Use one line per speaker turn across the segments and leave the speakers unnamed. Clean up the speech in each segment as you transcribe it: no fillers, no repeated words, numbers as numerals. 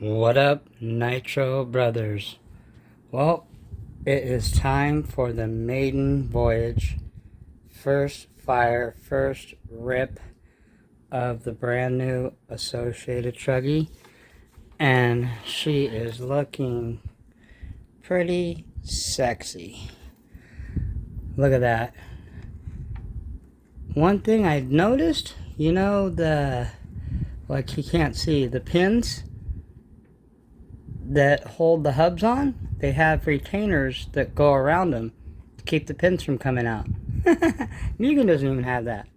What up, Nitro brothers? Well, it is time for the maiden voyage. First fire, first rip of the brand new associated chuggy. And she is looking pretty sexy. Look at that. One thing I noticed, you know, like you can't see, the pins that hold the hubs on, they have retainers that go around them to keep the pins from coming out. Mugen doesn't even have that.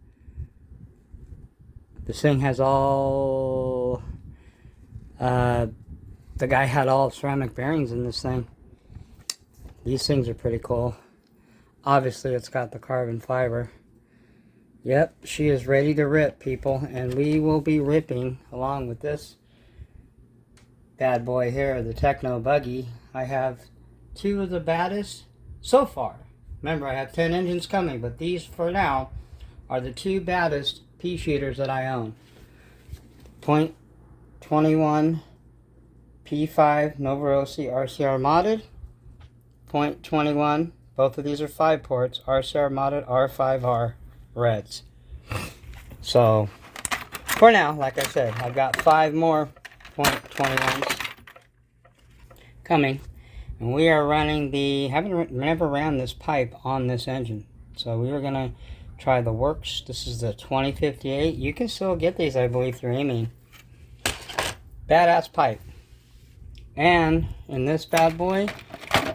This thing has all the guy had all ceramic bearings in this thing. These things are pretty cool. Obviously it's got the carbon fiber. Yep, she is ready to rip, people, and we will be ripping along with this bad boy here, the Techno Buggy. I have two of the baddest so far. Remember, I have 10 engines coming, but these for now are the two baddest pea shooters that I own. .21 P5 Novarosi RCR modded. .21, both of these are 5 ports, RCR modded R5R reds. So, for now, like I said, I've got 5 more .21s coming, and we are running the never ran this pipe on this engine, so we were gonna try the Works. This is the 2058. You can still get these, I believe, through Amy. Badass pipe. And in this bad boy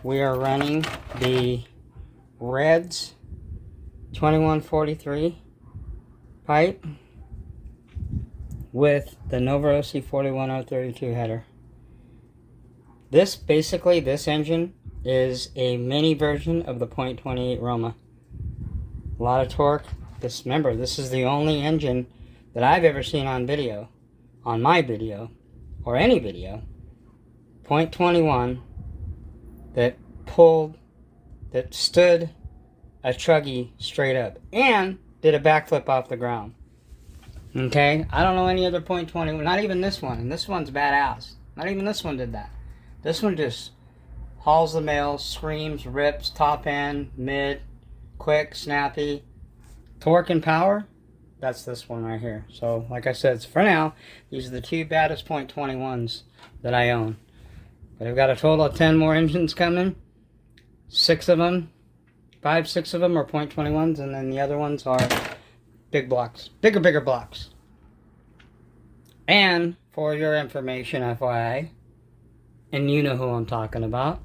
we are running the Reds 2143 pipe with the novarosi 41032 header. This engine is a mini version of the .28 Roma. A lot of torque. Remember, this is the only engine that I've ever seen on video, on my video, or any video, .21 that stood a chuggy straight up and did a backflip off the ground. Okay, I don't know any other .21, not even this one, and this one's badass. Not even this one did that. This one just hauls the mail, screams, rips, top end, mid, quick, snappy, torque and power. That's this one right here. So, like I said, for now, these are the two baddest .21s that I own. But I've got a total of 10 more engines coming. 6 of them, 5, 6 of them are .21s, and then the other ones are big blocks, bigger blocks. And for your information, FYI, and you know who I'm talking about,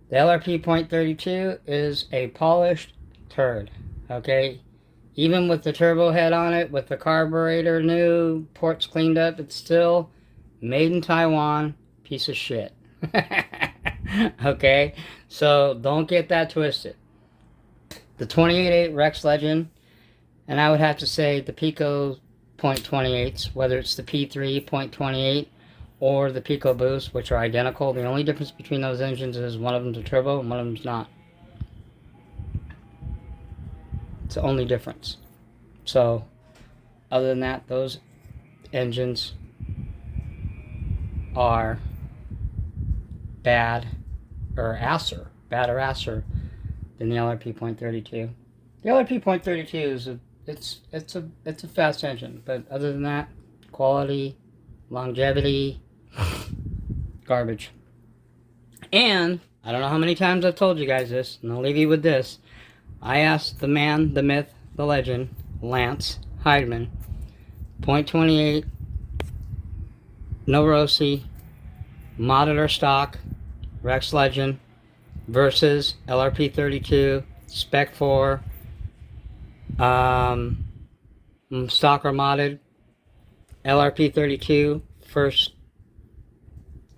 the LRP .32 is a polished turd, okay? Even with the turbo head on it, with the carburetor new, ports cleaned up, it's still made in Taiwan, piece of shit. Okay? So don't get that twisted. The 28.8 Rex Legend, and I would have to say the Pico .28s, whether it's the P3 .28 or the Pico Boost, which are identical. The only difference between those engines is one of them's a turbo and one of them's not. It's the only difference. So, other than that, those engines are badder asser than the LRP .32. The LRP .32 is it's a fast engine, but other than that, quality, longevity, garbage. And I don't know how many times I've told you guys this, and I'll leave you with this. I asked the man, the myth, the legend, Lance Heidman, .28 novarosi modded or stock Rex Legend versus LRP 32 Spec 4 stock or modded LRP 32 first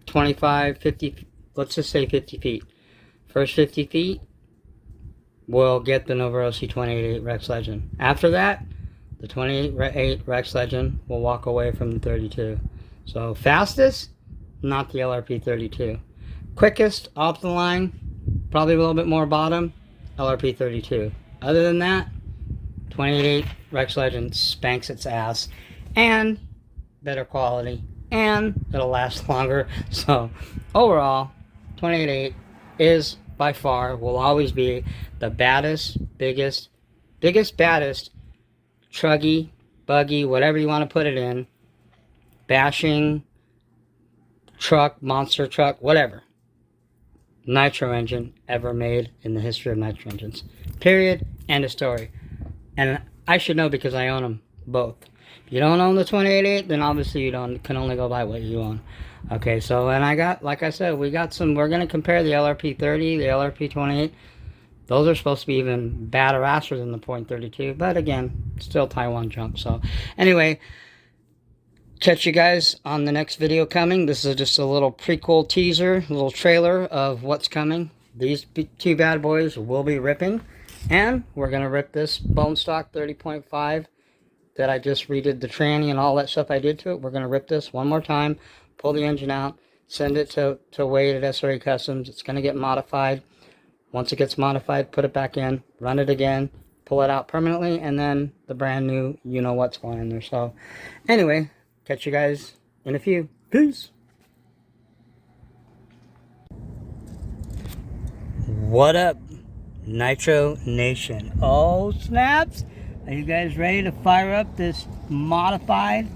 25, 50, let's just say 50 feet. First 50 feet will get the novarosi 28.8 Rex Legend. After that, the 28.8 Rex Legend will walk away from the 32. So fastest, not the LRP 32. Quickest off the line, probably a little bit more bottom, LRP 32. Other than that, 28.8 Rex Legend spanks its ass, and better quality, and it'll last longer. So overall, 28.8 is by far, will always be the baddest, biggest, baddest truggy, buggy, whatever you want to put it in, bashing truck, monster truck, whatever, nitro engine ever made in the history of nitro engines. Period. End of story. And I should know because I own them both. If you don't own the 28.8, then obviously you can only go by what you own. Okay, so, and I got, like I said, we're going to compare the LRP 30, the LRP 28. Those are supposed to be even badder asser than the .32, but again, still Taiwan junk. So anyway, catch you guys on the next video coming. This is just a little prequel teaser, a little trailer of what's coming. These two bad boys will be ripping, and we're going to rip this bone stock 30.5 that I just redid the tranny and all that stuff I did to it. We're going to rip this one more time, pull the engine out, send it to Wade at SRA Customs. It's going to get modified. Once it gets modified, put it back in, run it again, pull it out permanently, and then the brand new, you know what's going in there. So anyway, catch you guys in a few. Peace. What up, Nitro Nation? Oh, snaps. Are you guys ready to fire up this modified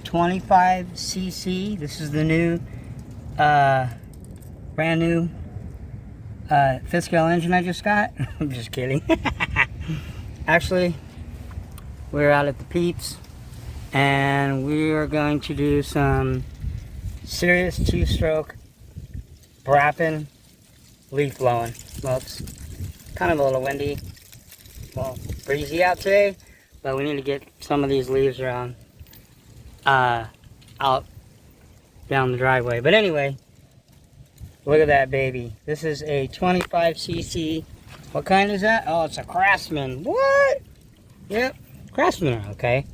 25cc? This is the new, brand new fifth scale engine I just got. I'm just kidding. Actually, we're out at the Peeps, and we are going to do some serious two-stroke brapping leaf blowing. Well, it's kind of a little windy. Well, breezy out today, but we need to get some of these leaves around out down the driveway. But anyway, look at that baby. This is a 25cc. What kind is that? Oh, it's a Craftsman. What? Yep, Craftsman. Okay.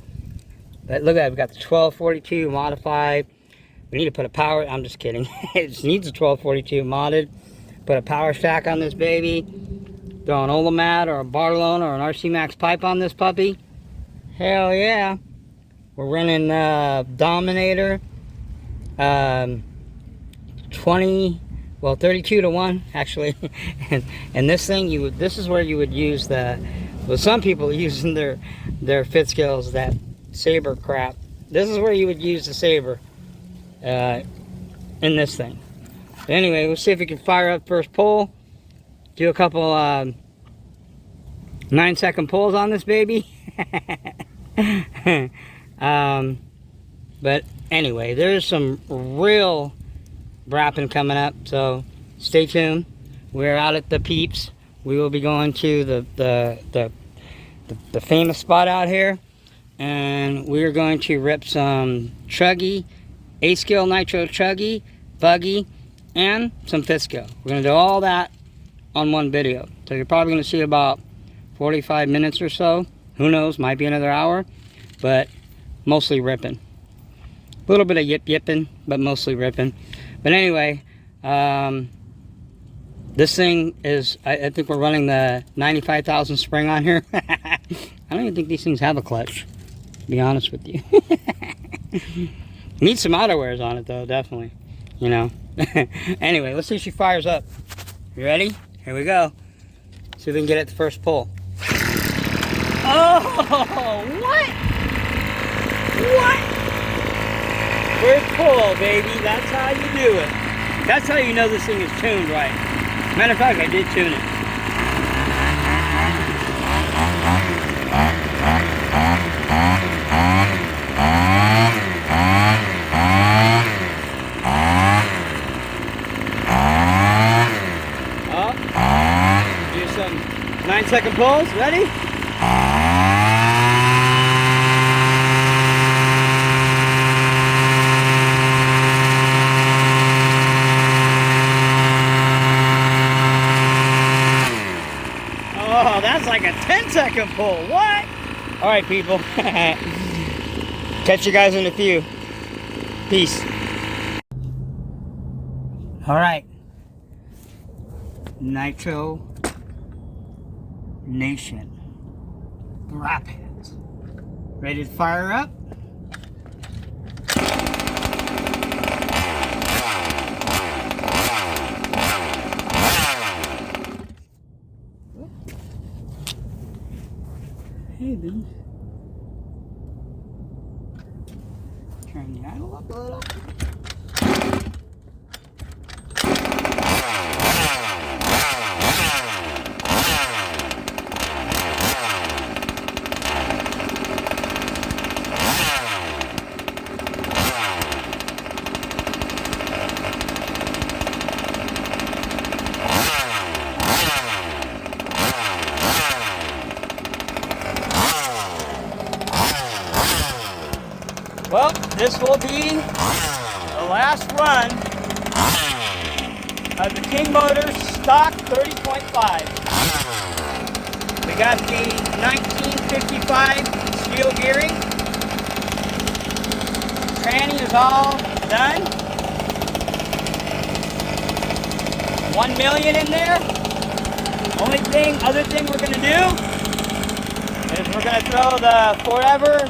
But look at that. We got the 1242 modified. We need to put a power. I'm just kidding. It just needs a 1242 modded. Put a power stack on this baby. Throw an Olamat or a Barlone or an RC Max pipe on this puppy. Hell yeah. We're running Dominator 32 to 1 actually. and this thing, this is where you would use some people using their fifth scales, that saber crap. This is where you would use the saber in this thing. But anyway, we'll see if we can fire up first pull. Do a couple 9-second pulls on this baby. But anyway, there's some real brapping coming up, so stay tuned. We're out at the Peeps. We will be going to the famous spot out here, and we're going to rip some truggy, 8-scale nitro truggy, buggy, and some 5th scale. We're going to do all that on one video. So you're probably going to see about 45 minutes or so. Who knows, might be another hour, but mostly ripping. A little bit of yipping, but mostly ripping. But anyway, this thing is, I think we're running the 95,000 spring on here. I don't even think these things have a clutch, to be honest with you. Need some outerwears on it though, definitely. You know. Anyway, let's see if she fires up. You ready? Here we go. See if we can get it the first pull. Oh, what? What? First pull, baby. That's how you do it. That's how you know this thing is tuned right. Matter of fact, I did tune it. Do some 9-second pulls. Ready? Oh, that's like a 10-second pull. What? All right, people. Catch you guys in a few. Peace. All right. Nitro Nation. Rapid. Ready to fire up? maybe. Turn the idle up a little. Well, this will be the last run of the King Motors stock 30.5. We got the 1955 steel gearing. Tranny is all done. 1 million in there. Other thing we're going to do is we're going to throw the Forever,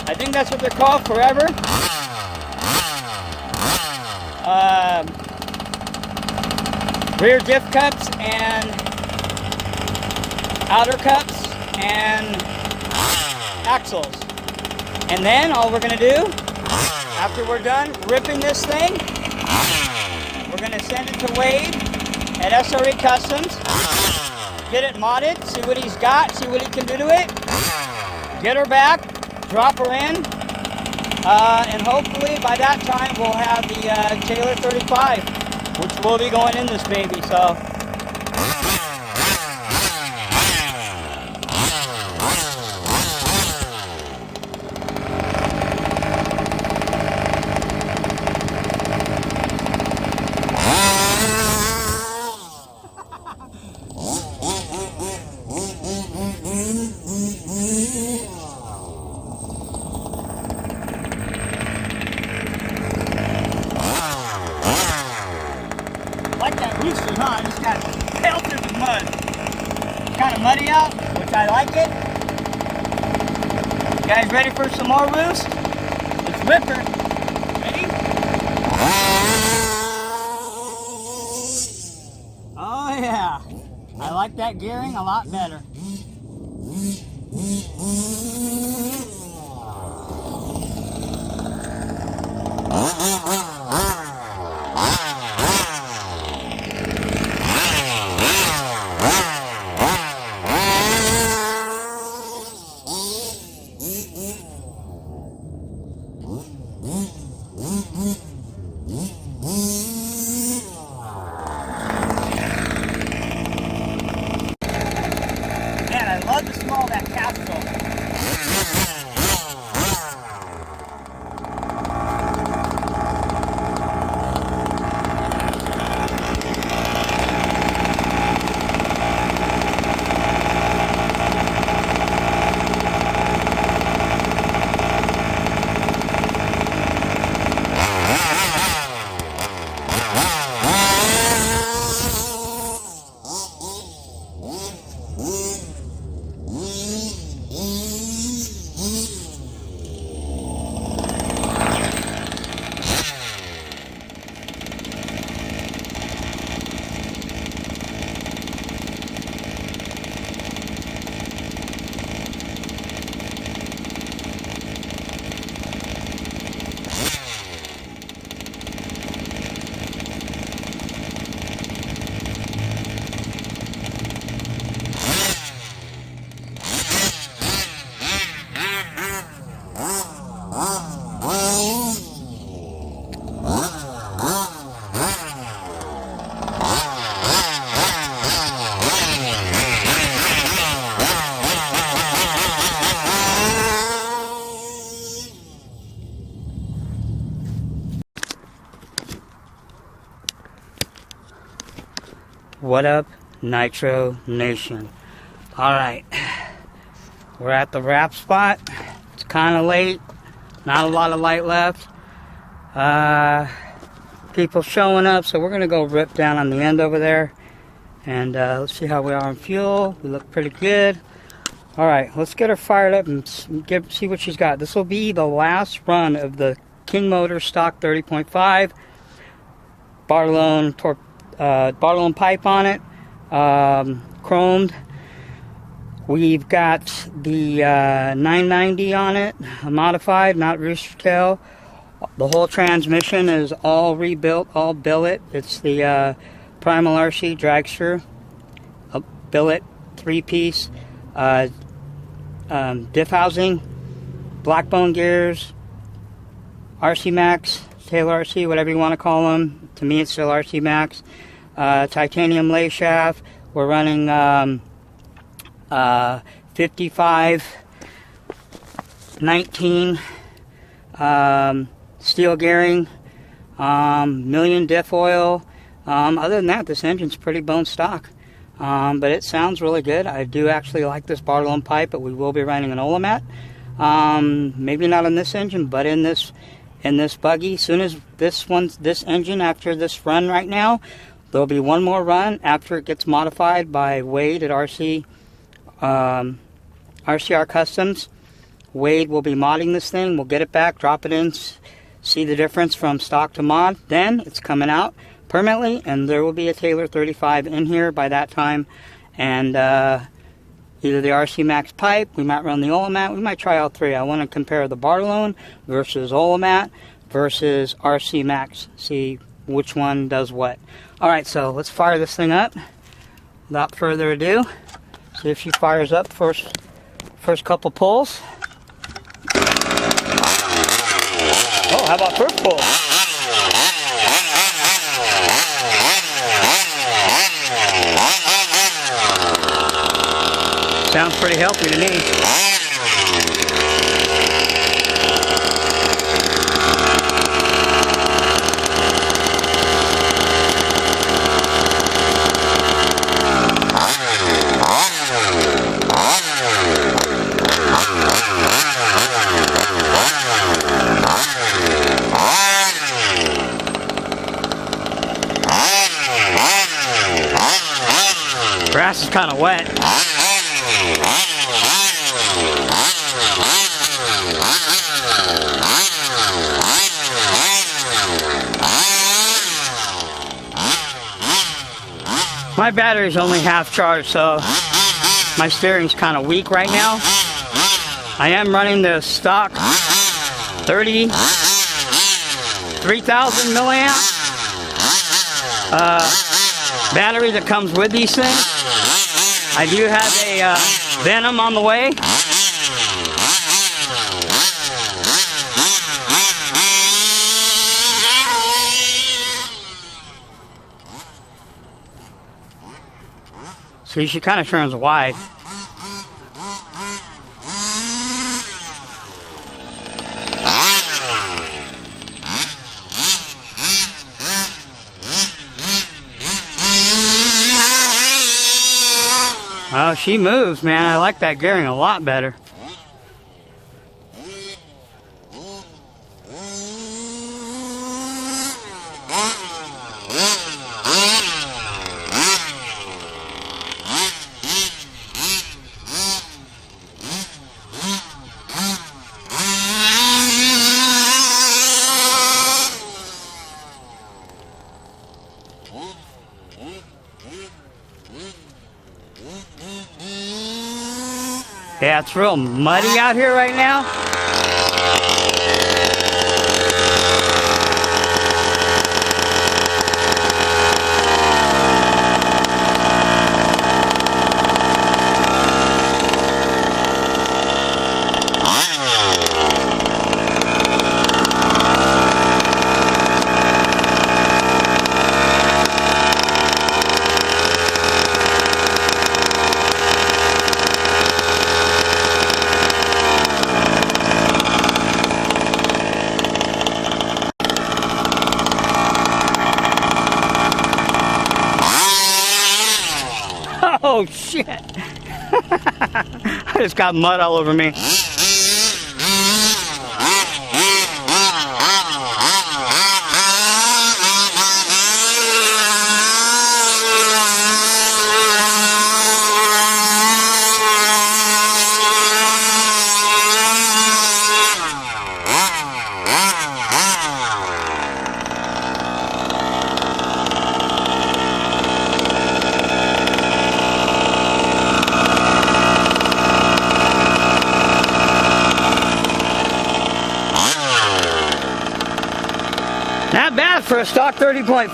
I think that's what they're called, Forever. Rear diff cups and outer cups and axles. And then all we're going to do, after we're done ripping this thing, we're going to send it to Wade at SRE Customs, get it modded, see what he's got, see what he can do to it, get her back, drop her in, and hopefully by that time we'll have the Taylor 35, which will be going in this baby. So like that rooster, huh? I just got pelted with mud. Kind of muddy out, which I like it. You guys ready for some more roost? Let's rip her. Ready? Oh yeah. I like that gearing a lot better. Man, I love the smell of that capsule. What up, Nitro Nation? Alright, we're at the wrap spot. It's kind of late, not a lot of light left. People showing up, so we're going to go rip down on the end over there. And let's see how we are on fuel. We look pretty good. Alright, let's get her fired up and see what she's got. This will be the last run of the King Motors stock 30.5. Bartolone pipe on it, chromed. We've got the 990 on it, modified, not rooster tail. The whole transmission is all rebuilt, all billet. It's the Primal RC dragster, a billet, 3-piece, diff housing, blackbone gears, RC Max, Taylor RC, whatever you want to call them. To me, it's still RC Max. Titanium lay shaft. We're running 55, 19 steel gearing, million diff oil. Other than that, this engine's pretty bone stock. But it sounds really good. I do actually like this Barlow pipe, but we will be running an Olamat. Maybe not on this engine, but in this buggy. As soon as this engine, after this run right now, there'll be one more run after it gets modified by Wade at RCR Customs. Wade will be modding this thing. We'll get it back, drop it in, see the difference from stock to mod. Then it's coming out permanently, and there will be a Taylor 35 in here by that time. And either the RC Max pipe, we might run the Olamat, we might try all three. I want to compare the Barlow versus Olamat versus RC Max, see which one does what. Alright, so let's fire this thing up without further ado. See if she fires up first couple pulls. Oh, how about first pull? Sounds pretty healthy to me. Grass is kind of wet. My battery's only half charged, so my steering's kind of weak right now. I am running the stock 3,000 milliamp battery that comes with these things. I do have a Venom on the way. See, she kind of turns wide. Oh, she moves, man. I like that gearing a lot better. Yeah, it's real muddy out here right now. Oh shit! I just got mud all over me. Not bad for a stock 30.5.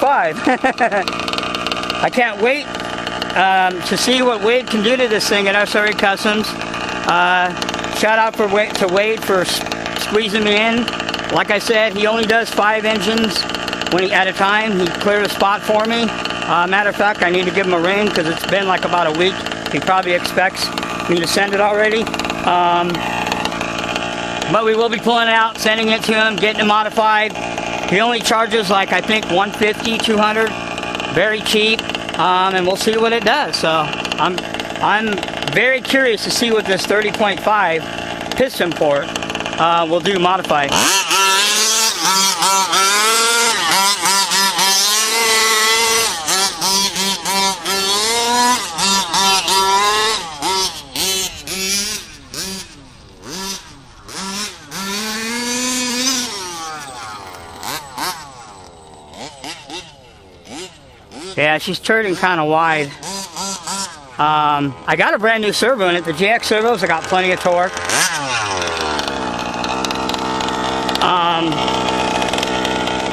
I can't wait to see what Wade can do to this thing at SRE Customs. Shout out to Wade for squeezing me in. Like I said, he only does 5 engines at a time. He cleared a spot for me. Matter of fact, I need to give him a ring because it's been like about a week. He probably expects me to send it already. But we will be pulling it out, sending it to him, getting it modified. He only charges like, I think, $150, $200. Very cheap. And we'll see what it does. So I'm very curious to see what this 30.5 piston port will do modified. Yeah, she's turning kind of wide. I got a brand new servo in it. The JX servos, I got plenty of torque.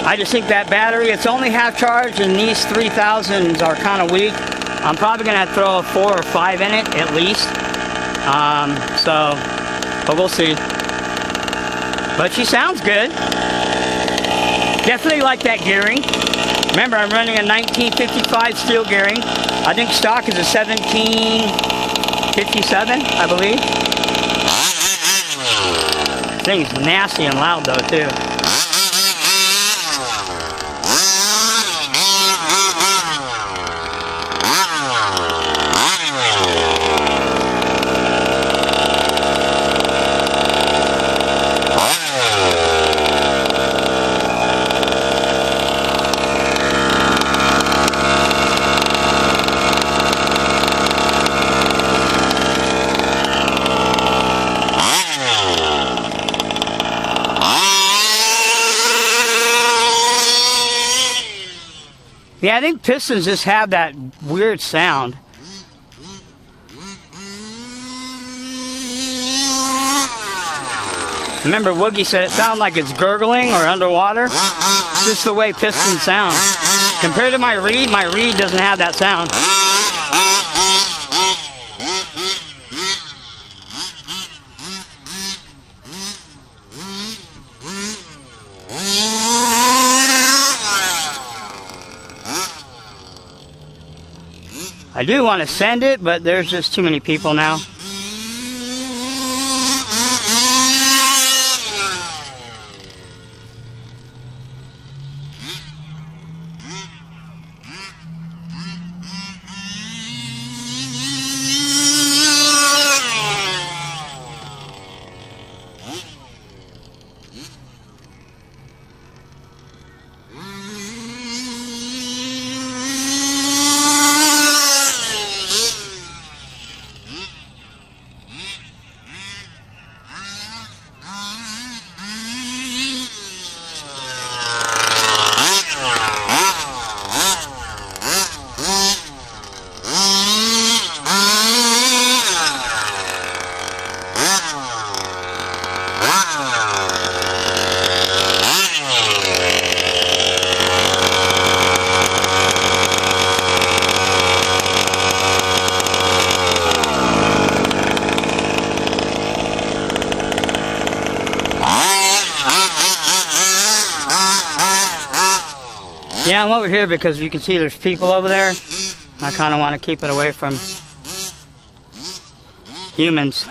I just think that battery, it's only half charged, and these 3000s are kind of weak. I'm probably going to have to throw a 4 or 5 in it, at least. But we'll see. But she sounds good. Definitely like that gearing. Remember, I'm running a 1955 steel gearing. I think stock is a 1757, I believe. This thing's nasty and loud though, too. Yeah, I think pistons just have that weird sound. Remember, Woogie said it sounds like it's gurgling or underwater. It's just the way pistons sound. Compared to my reed doesn't have that sound. I do want to send it, but there's just too many people now. Yeah, I'm over here because you can see there's people over there. I kind of want to keep it away from humans.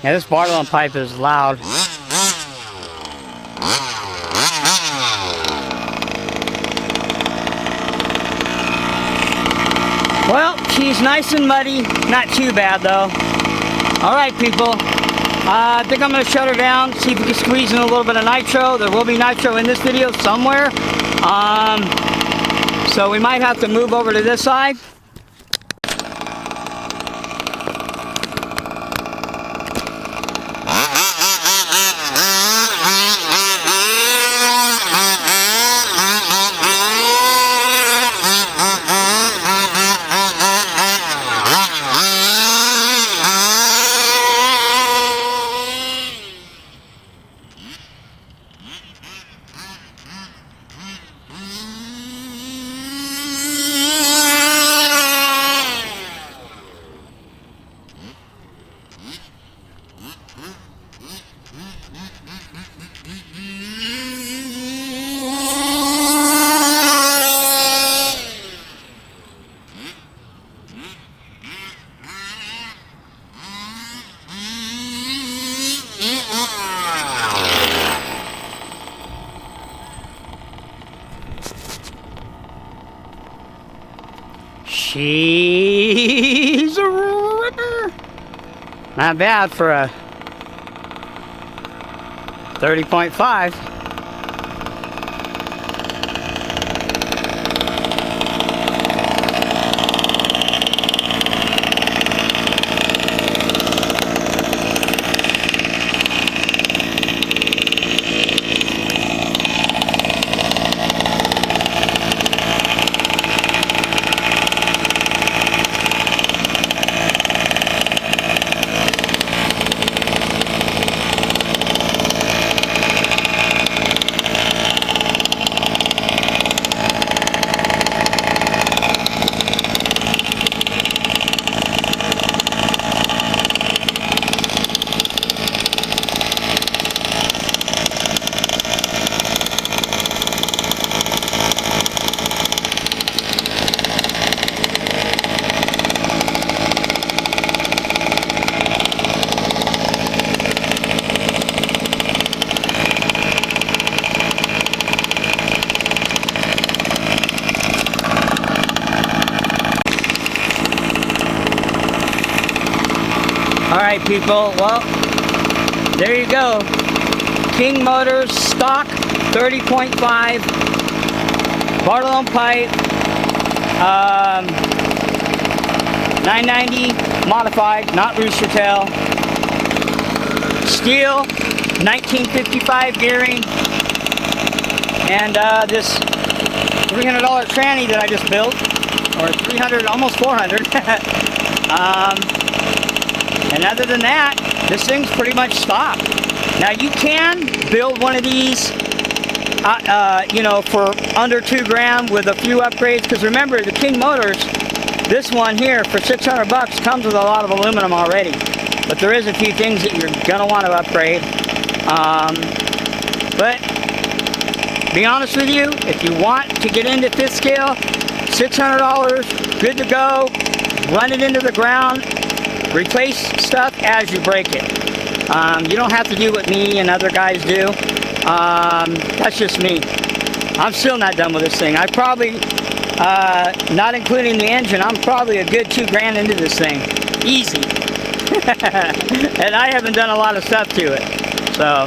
Yeah, this Bartolin pipe is loud. Well, she's nice and muddy. Not too bad, though. Alright, people. I think I'm going to shut her down, see if we can squeeze in a little bit of nitro. There will be nitro in this video somewhere. So we might have to move over to this side. She's a ripper. Not bad for a 30.5. Alright, people, well, there you go. King Motors stock 30.5 Bartolin pipe, 990 modified, not rooster tail, steel, 1955 gearing, and this $300 tranny that I just built, or 300, almost 400. And other than that, this thing's pretty much stock. Now you can build one of these, you know, for under 2 grand with a few upgrades. Because remember, the King Motors, this one here for 600 bucks comes with a lot of aluminum already. But there is a few things that you're gonna want to upgrade. But be honest with you, if you want to get into 5th scale, $600, good to go. Run it into the ground. Replace stuff as you break it. You don't have to do what me and other guys do. That's just me. I'm still not done with this thing. I probably, not including the engine, I'm probably a good 2 grand into this thing. Easy. And I haven't done a lot of stuff to it. So.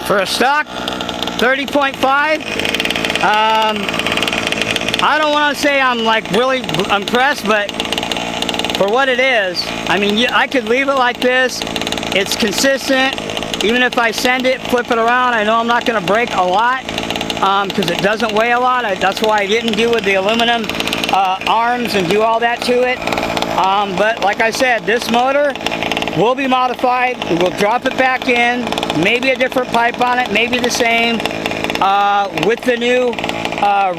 For a stock 30.5, I don't want to say I'm like really impressed, but for what it is, I mean, I could leave it like this. It's consistent. Even if I send it, flip it around, I know I'm not going to break a lot because it doesn't weigh a lot. That's why I didn't do with the aluminum arms and do all that to it. But like I said, this motor will be modified. We'll drop it back in, maybe a different pipe on it, maybe the same, with the new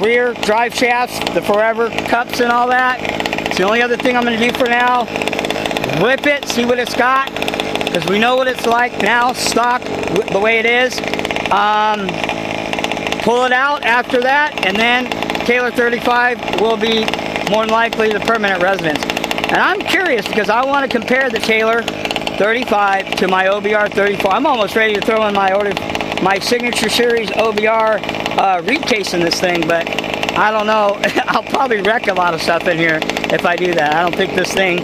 rear drive shafts, the forever cups and all that. It's the only other thing I'm going to do for now. Whip it, see what it's got, because we know what it's like now, stock, the way it is. Pull it out after that, and then Taylor 35 will be more than likely the permanent residence. And I'm curious because I want to compare the Taylor 35 to my OBR 34. I'm almost ready to throw in my Signature Series OBR reed case in this thing, but I don't know. I'll probably wreck a lot of stuff in here if I do that. I don't think this thing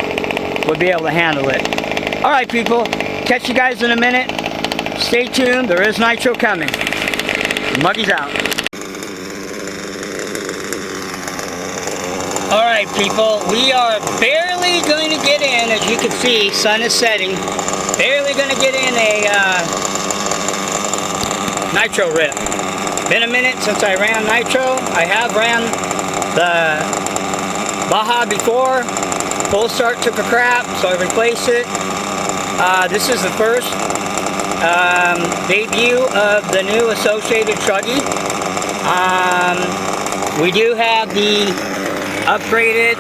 would be able to handle it. All right, people. Catch you guys in a minute. Stay tuned. There is Nitro coming. Muggy's out. All right, people, we are barely going to get in. As you can see, sun is setting. Barely going to get in a Nitro rip. Been a minute since I ran Nitro. I have ran the Baja before. Full start took a crap, so I replaced it. This is the first debut of the new associated truggy. We do have the upgraded,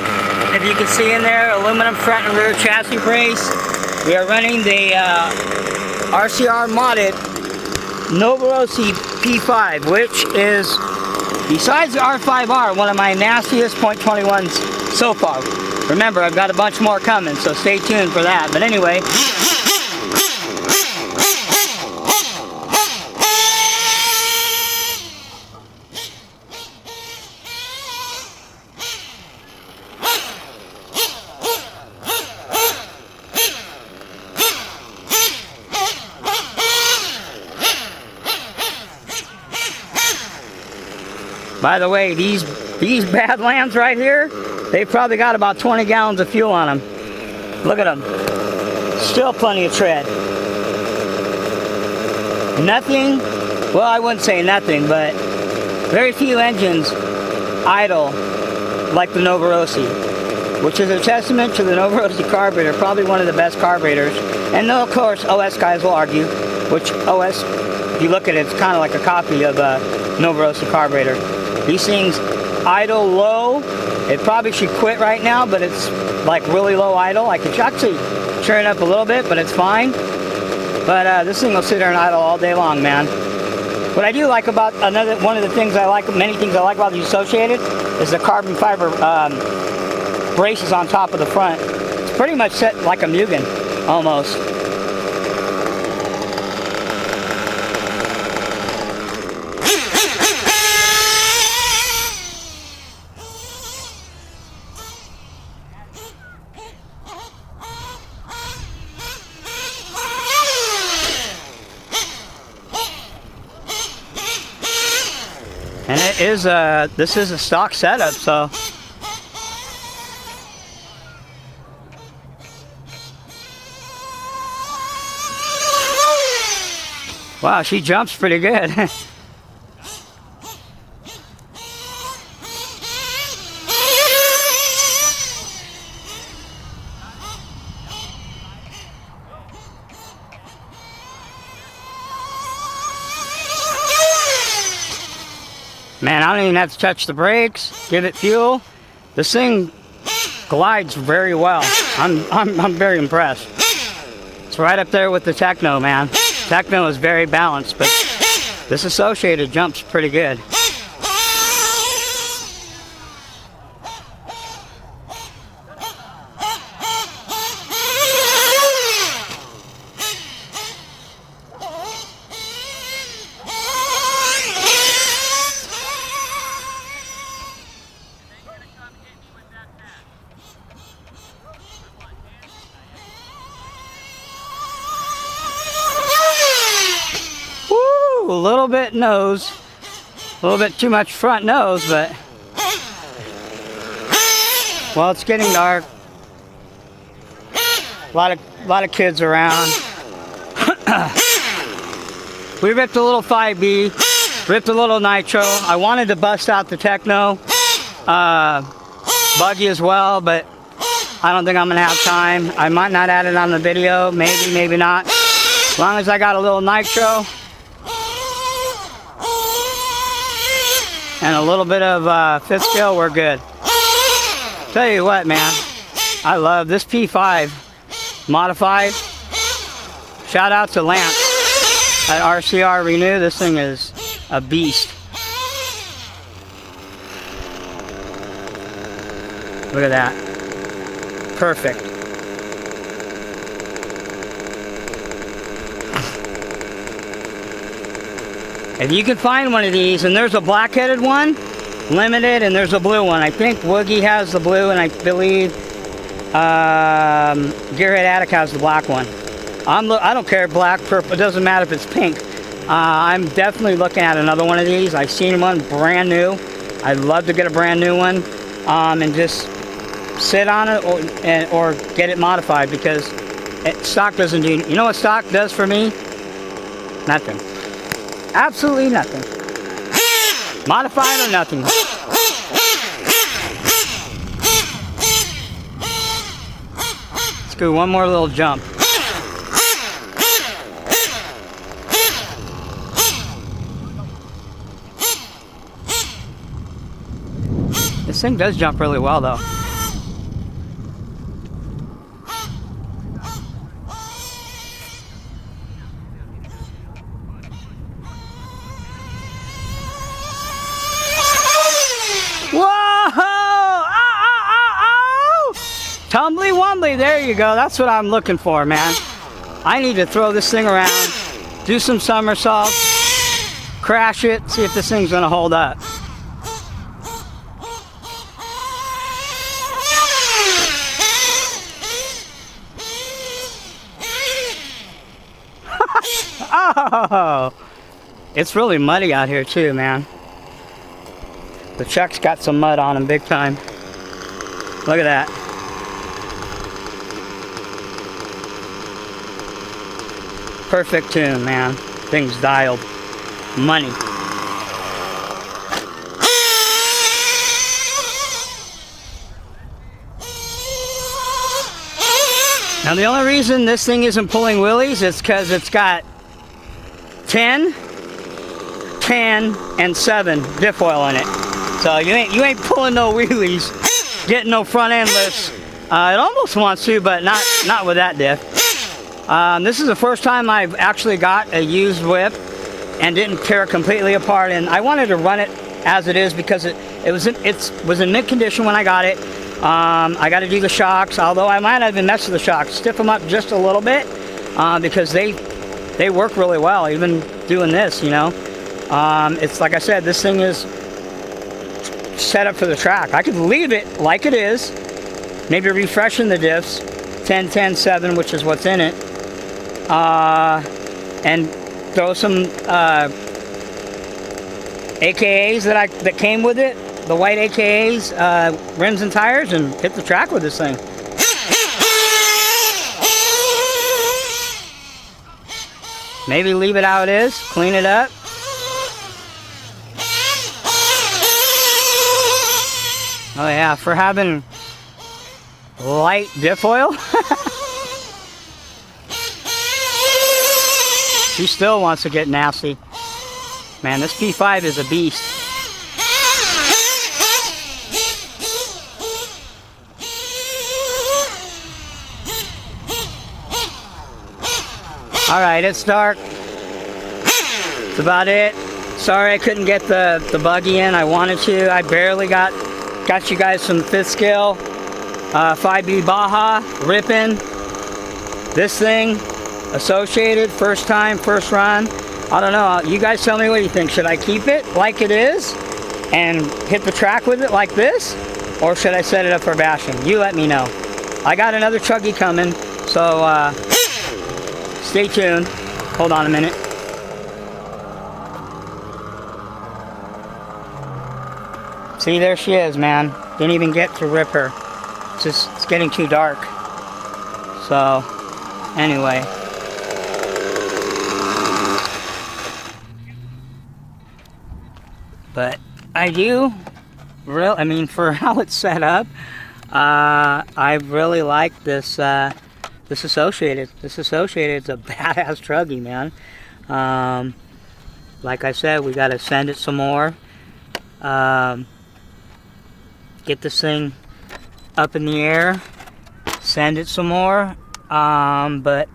if you can see in there, aluminum front and rear chassis brace. We are running the RCR modded Novarosi P5, which is, besides the R5R, one of my nastiest .21s so far. Remember, I've got a bunch more coming, so stay tuned for that. But anyway, by the way, these Badlands right here, they've probably got about 20 gallons of fuel on them. Look at them. Still plenty of tread. Nothing, well, I wouldn't say nothing, but very few engines idle like the Novarosi, which is a testament to the Novarosi carburetor, probably one of the best carburetors. And of course, OS guys will argue, which OS, if you look at it, it's kind of like a copy of a Novarosi carburetor. These things idle low. It probably should quit right now, but it's like really low idle. I can actually turn it up a little bit, but it's fine. But this thing will sit there and idle all day long, man. What I do like about one of the things I like, many things I like about the Associated, is the carbon fiber braces on top of the front. It's pretty much set like a Mugen, almost. And it is this is a stock setup, so. Wow, she jumps pretty good. Man, I don't even have to touch the brakes, give it fuel. This thing glides very well. I'm very impressed. It's right up there with the Techno, man. Techno is very balanced, but this Associated jumps pretty good. A little bit nose, a little bit too much front nose, but well, it's getting dark. A lot of kids around. We ripped a little 5B, ripped a little Nitro. I wanted to bust out the Techno buggy as well, but I don't think I'm gonna have time. I might not add it on the video, maybe, maybe not. As long as I got a little nitro and a little bit of fifth scale, we're good. Tell you what, man, I love this P5 modified. Shout out to Lance at RCR Renew. This thing is a beast. Look at that. Perfect. If you can find one of these, and there's a black-headed one, limited, and there's a blue one. I think Woogie has the blue, and I believe Gearhead Attic has the black one. I don't care, black, purple, it doesn't matter if it's pink. I'm definitely looking at another one of these. I've seen one brand new. I'd love to get a brand new one and just sit on it or get it modified, because stock doesn't do. You know what stock does for me? Nothing. Absolutely nothing. Modified or nothing. Let's do one more little jump. This thing does jump really well, though. Tumbly wumbly, there you go. That's what I'm looking for, man. I need to throw this thing around, do some somersaults, crash it, see if this thing's gonna hold up. Oh, it's really muddy out here too, man. The chuck's got some mud on him big time. Look at that. Perfect tune, man. Thing's dialed. Money. Now the only reason this thing isn't pulling wheelies is because it's got 10, 10, and 7 diff oil in it. So you ain't pulling no wheelies, getting no front end lifts. It almost wants to, but not with that diff. This is the first time I've actually got a used whip and didn't tear it completely apart, and I wanted to run it as it is because it was in mint condition when I got it. I got to do the shocks, although I might have even messed with the shocks, stiff them up just a little bit because they work really well, even doing this, you know. It's like I said, this thing is set up for the track. I could leave it like it is, maybe refreshing the diffs, 10, 10, 7, which is what's in it. And throw some AKAs that came with it, the white AKAs, rims and tires, and hit the track with this thing. Maybe leave it how it is, clean it up. Oh yeah, for having light diff oil. She still wants to get nasty. Man, this P5 is a beast. Alright, it's dark. That's about it. Sorry I couldn't get the buggy in. I wanted to. I barely got you guys some 5th scale 5B Baja ripping. This thing associated, first time, first run. I don't know, you guys tell me what you think. Should I keep it like it is and hit the track with it like this, or should I set it up for bashing? You let me know. I got another chuggy coming, so stay tuned. Hold on a minute. See, there she is, man. Didn't even get to rip her. It's getting too dark. So anyway, but I mean, for how it's set up, I really like this this Associated. This Associated is a badass truggy, man. Like I said, we got to send it some more. Get this thing up in the air. Send it some more. But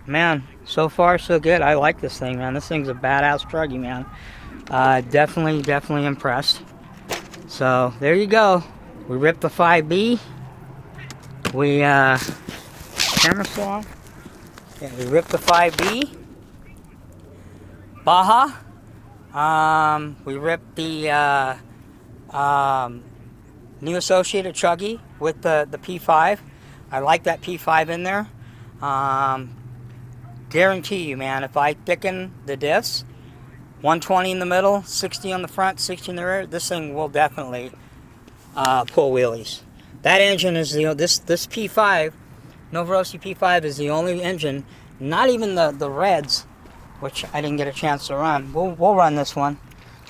man, so far so good. I like this thing, man. This thing's a badass truggy, man. Definitely impressed. So there you go. We ripped the 5B. We camera still on? Yeah, we ripped the 5B. Baja. We ripped the new Associated Chuggy with the P5. I like that P5 in there. Guarantee you, man, if I thicken the diffs, 120 in the middle, 60 on the front, 60 in the rear, this thing will definitely pull wheelies. That engine is this P5, Novarosi P5 is the only engine, not even the Reds, which I didn't get a chance to run. We'll run this one.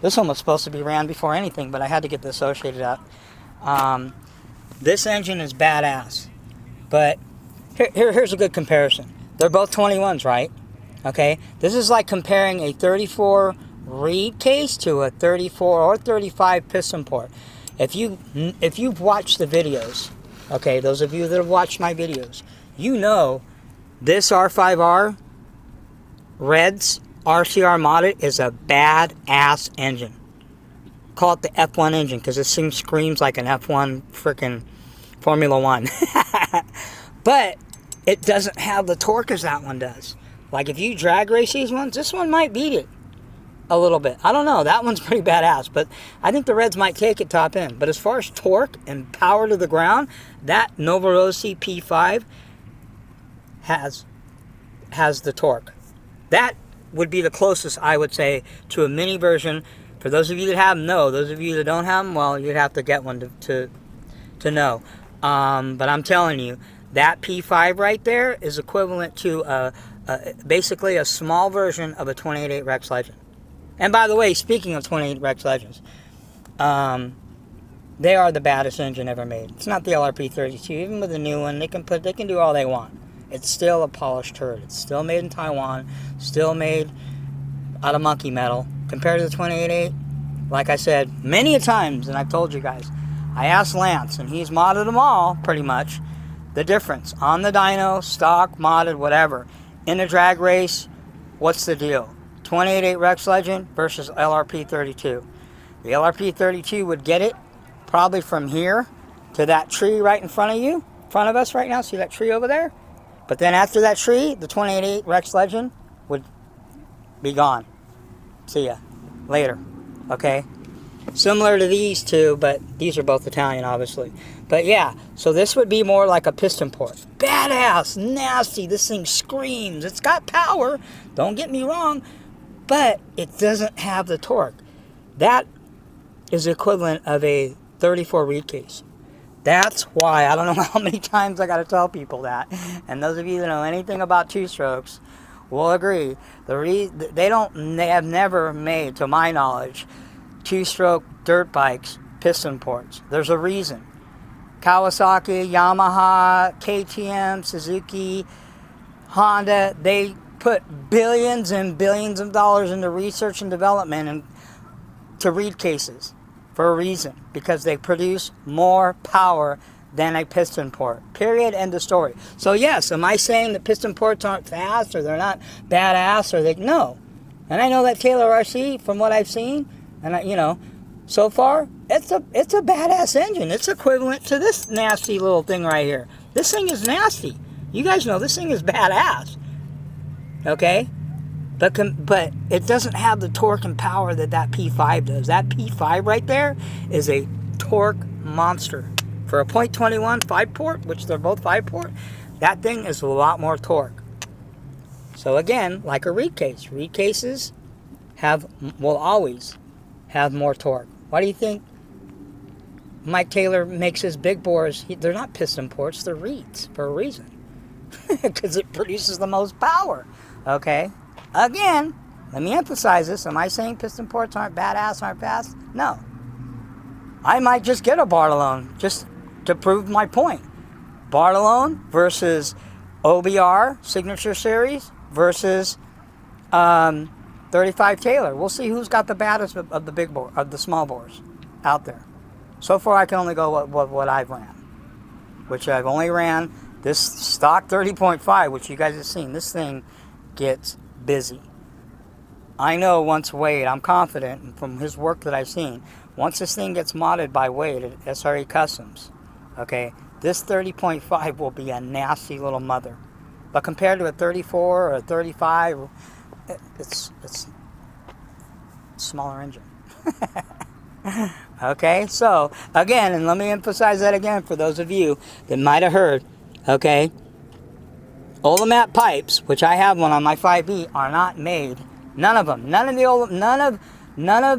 This one was supposed to be ran before anything, but I had to get the Associated up. This engine is badass. But here's a good comparison. They're both 21s, right? Okay? This is like comparing a 34 reed case to a 34 or 35 piston port. If you've watched the videos, okay, those of you that have watched my videos, you know this R5R Reds RCR modded is a badass engine. Call it the F1 engine because this thing screams like an F1 freaking Formula 1. But it doesn't have the torque as that one does. Like if you drag race these ones, this one might beat it a little bit. I don't know. That one's pretty badass, but I think the Reds might take it top end. But as far as torque and power to the ground, that Novarosi P5 has the torque. That would be the closest, I would say, to a mini version. For those of you that have them, no. Those of you that don't have them, well, you'd have to get one to know. But I'm telling you, that P5 right there is equivalent to basically a small version of a 28.8 Rex Legend. And by the way, speaking of 28 Rex Legends, they are the baddest engine ever made. It's not the LRP32. Even with the new one, they can do all they want. It's still a polished turd. It's still made in Taiwan, still made out of monkey metal. Compared to the 28.8, like I said many a times, and I've told you guys, I asked Lance, and he's modded them all, pretty much, the difference on the dyno, stock, modded, whatever. In a drag race, what's the deal? 28.8 Rex Legend versus LRP32. The LRP32 would get it probably from here to that tree right in front of us right now. See that tree over there? But then after that tree, the 28.8 Rex Legend would be gone. See ya later. Okay? Similar to these two, but these are both Italian, obviously. But yeah, so this would be more like a piston port. Badass, nasty. This thing screams. It's got power. Don't get me wrong. But it doesn't have the torque. That is the equivalent of a 34 reed case. That's why, I don't know how many times I got to tell people that. And those of you that know anything about two-strokes will agree. They have never made, to my knowledge, two-stroke dirt bikes piston ports. There's a reason. Kawasaki, Yamaha, KTM, Suzuki, Honda, they put billions and billions of dollars into research and development and to reed cases for a reason, because they produce more power than a piston port. Period. End of story. So yes, am I saying that piston ports aren't fast or they're not badass or no? And I know that Taylor RC, from what I've seen, and so far, it's a badass engine. It's equivalent to this nasty little thing right here. This thing is nasty. You guys know this thing is badass. Okay? But it doesn't have the torque and power that P5 does. That P5 right there is a torque monster. For a .21 5-port, which they're both 5-port, that thing is a lot more torque. So again, like a reed case. Reed cases will always have more torque. Why do you think Mike Taylor makes his big bores? They're not piston ports, they're reeds for a reason. Because it produces the most power. Okay? Again, let me emphasize this. Am I saying piston ports aren't badass, aren't fast? No. I might just get a Bartolone. Just to prove my point. Bartolone versus OBR Signature Series versus 35 Taylor. We'll see who's got the baddest of the big bore, of the small bores out there. So far, I can only go what I've ran, which I've only ran this stock 30.5, which you guys have seen. This thing gets busy. I know once Wade, I'm confident from his work that I've seen, once this thing gets modded by Wade at SRE Customs, okay, this 30.5 will be a nasty little mother. But compared to a 34 or a 35, it's a smaller engine. Okay, so again, and let me emphasize that again for those of you that might have heard, okay, Olamat pipes, which I have one on my 5B, are not made. None of them. None of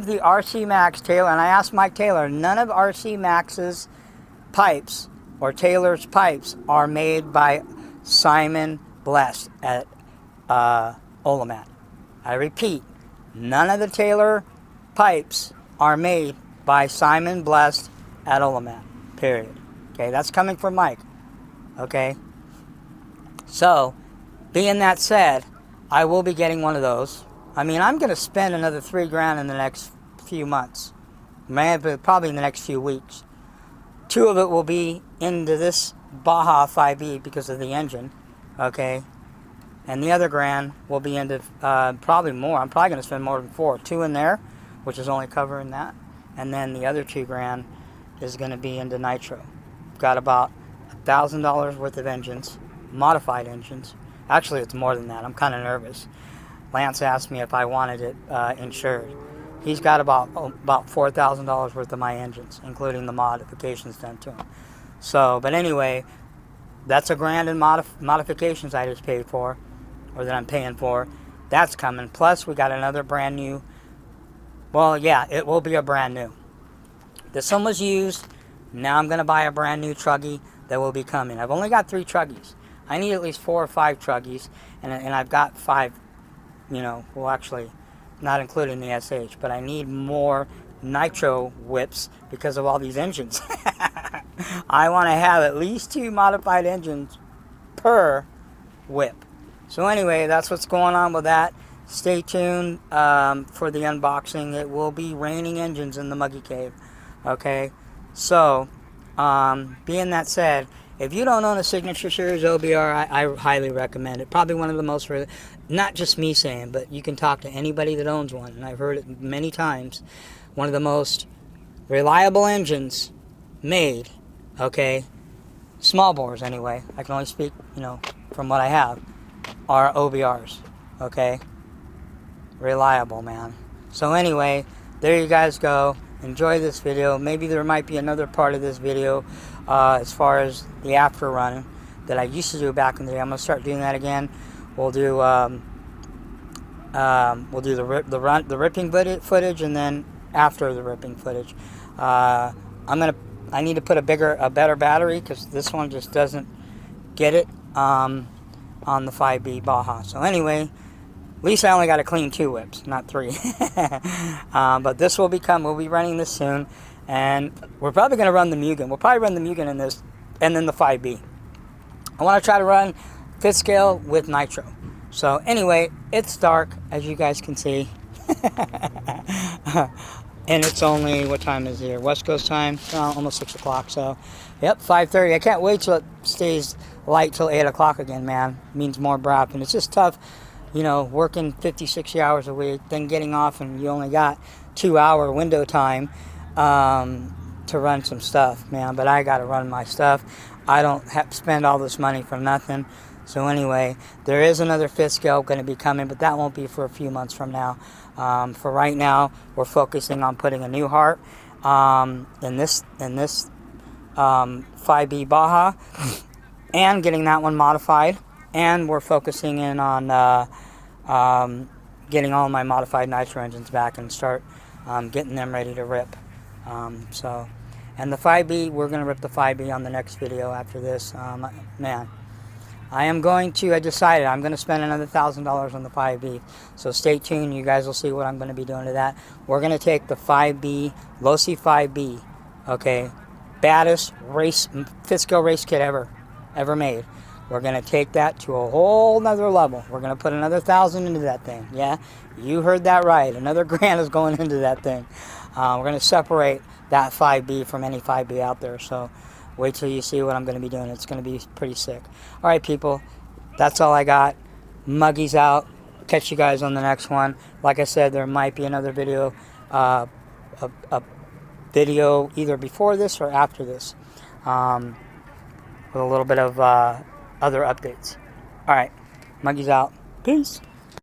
the RC Max Taylor, and I asked Mike Taylor, none of RC Max's pipes or Taylor's pipes are made by Simon Blessed at Olamat. I repeat, none of the Taylor pipes are made by Simon Blessed at Olamat. Period. Okay, that's coming from Mike. Okay. So, being that said, I will be getting one of those. I mean, I'm going to spend another $3,000 in the next few months. Probably in the next few weeks. 2 of it will be into this Baja 5E because of the engine. Okay. And the other $1,000 will be into probably more. I'm probably going to spend more than 4. 2 in there, which is only covering that. And then the other $2,000 is going to be into Nitro. Got about $1,000 worth of engines, modified engines. Actually, it's more than that. I'm kind of nervous. Lance asked me if I wanted it insured. He's got about $4,000 worth of my engines, including the modifications done to him. So, but anyway, that's $1,000 in modifications I just paid for, or that I'm paying for. That's coming. Plus, we got another brand new. Well, yeah, it will be a brand new. This one was used. Now I'm going to buy a brand new truggy that will be coming. I've only got 3 truggies. I need at least 4 or 5 truggies, and I've got 5, well, actually, not including the SH, but I need more Nitro whips because of all these engines. I want to have at least 2 modified engines per whip. So anyway, that's what's going on with that. Stay tuned for the unboxing. It will be raining engines in the Muggy Cave. Okay, so being that said, if you don't own a Signature Series OBR, I highly recommend it. Probably one of the most, not just me saying, but you can talk to anybody that owns one, and I've heard it many times. One of the most reliable engines made, okay, small bores anyway, I can only speak, from what I have, are OBRs, okay? Reliable, man. So anyway, there you guys go. Enjoy this video. Maybe there might be another part of this video as far as the after run that I used to do back in the day. I'm gonna start doing that again. We'll do the ripping footage, and then after the ripping footage, I need to put a better battery because this one just doesn't get it on the 5B Baja. So anyway, at least I only got to clean 2 whips, not 3. But this will we'll be running this soon, and we're probably going to run the Mugen. We'll probably run the Mugen in this, and then the 5B. I want to try to run 5th scale with Nitro. So anyway, it's dark, as you guys can see. And it's only, what time is it here? West Coast time, almost 6 o'clock. So, yep, 5:30. I can't wait till it stays light till 8 o'clock again, man. It means more breath, and it's just tough. Working 50, 60 hours a week, then getting off, and you only got 2-hour window time to run some stuff, man. But I got to run my stuff. I don't have to spend all this money for nothing. So anyway, there is another 5th scale going to be coming, but that won't be for a few months from now. For right now, we're focusing on putting a new heart in this 5B Baja and getting that one modified. And we're focusing in on getting all my modified Nitro engines back and start getting them ready to rip. And the 5B, we're going to rip the 5B on the next video after this. Man, I decided I'm going to spend another $1,000 on the 5B. So stay tuned. You guys will see what I'm going to be doing to that. We're going to take the 5B, Losi 5B, okay, baddest fifth scale race kit ever made. We're going to take that to a whole nother level. We're going to put another 1,000 into that thing. Yeah, you heard that right. Another grand is going into that thing. We're going to separate that 5B from any 5B out there. So wait till you see what I'm going to be doing. It's going to be pretty sick. All right, people. That's all I got. Muggy's out. Catch you guys on the next one. Like I said, there might be another video. A video either before this or after this. With a little bit of other updates. Alright, Muggy's out. Peace.